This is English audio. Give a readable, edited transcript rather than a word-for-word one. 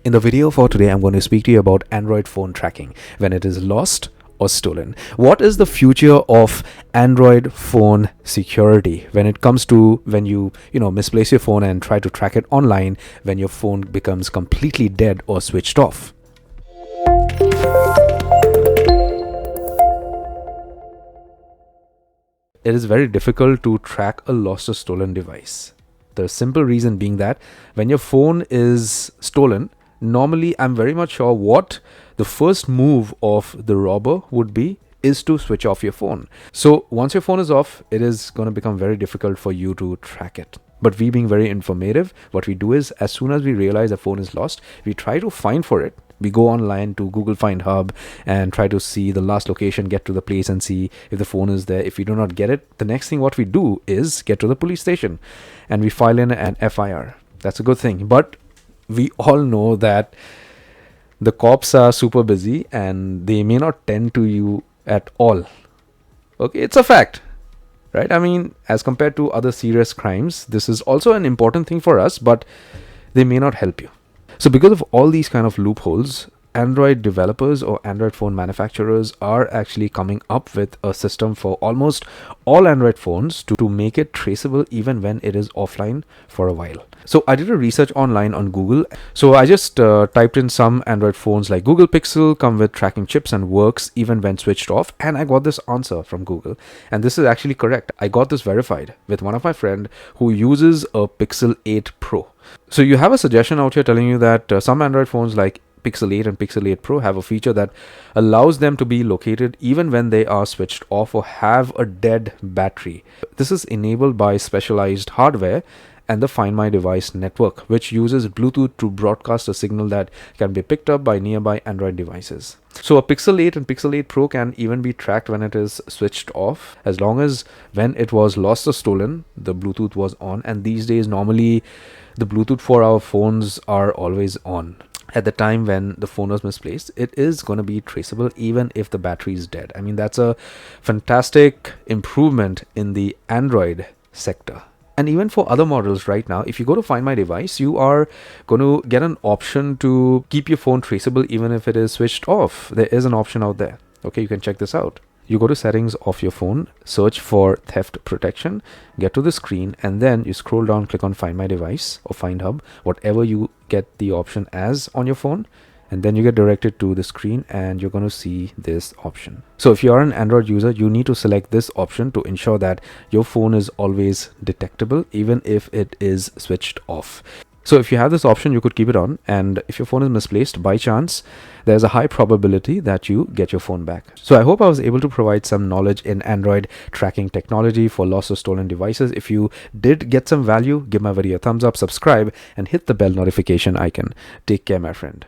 In the video for today, I'm going to speak to you about Android phone tracking when it is lost or stolen. What is the future of Android phone security when it comes to when you misplace your phone and try to track it online when your phone becomes completely dead or switched off? It is very difficult to track a lost or stolen device. The simple reason being that when your phone is stolen, normally I'm very much sure what the first move of the robber would be is to switch off your phone. So once your phone is off, it is going to become very difficult for you to track it. But we being very informative, what we do is as soon as we realize the phone is lost, we try to find for it. We go online to Google Find Hub and try to see the last location, get to the place and see if the phone is there. If we do not get it, the next thing what we do is get to the police station and we file in an FIR. That's a good thing. But we all know that the cops are super busy and they may not tend to you at all. Okay, it's a fact, right? I mean, as compared to other serious crimes, this is also an important thing for us, but they may not help you. So because of all these kind of loopholes, Android developers or Android phone manufacturers are actually coming up with a system for almost all Android phones to make it traceable even when it is offline for a while. So I did a research online on Google. So I just typed in some Android phones like Google Pixel come with tracking chips and works even when switched off. And I got this answer from Google. And this is actually correct. I got this verified with one of my friend who uses a Pixel 8 Pro. So you have a suggestion out here telling you that some Android phones like Pixel 8 and Pixel 8 Pro have a feature that allows them to be located even when they are switched off or have a dead battery. This is enabled by specialized hardware and the Find My Device network, which uses Bluetooth to broadcast a signal that can be picked up by nearby Android devices. So a Pixel 8 and Pixel 8 Pro can even be tracked when it is switched off, as long as when it was lost or stolen, the Bluetooth was on. And these days, normally the Bluetooth for our phones are always on. At the time when the phone was misplaced, it is going to be traceable even if the battery is dead. I mean, that's a fantastic improvement in the Android sector. And even for other models right now, if you go to Find My Device, you are going to get an option to keep your phone traceable even if it is switched off. There is an option out there. Okay, you can check this out. You go to settings of your phone, search for theft protection, get to the screen, and then you scroll down, click on Find My Device or Find Hub, whatever you get the option as on your phone. And then you get directed to the screen and you're going to see this option. So if you are an Android user, you need to select this option to ensure that your phone is always detectable, even if it is switched off. So if you have this option, you could keep it on. And if your phone is misplaced by chance, there's a high probability that you get your phone back. So I hope I was able to provide some knowledge in Android tracking technology for lost or stolen devices. If you did get some value, give my video a thumbs up, subscribe, and hit the bell notification icon. Take care, my friend.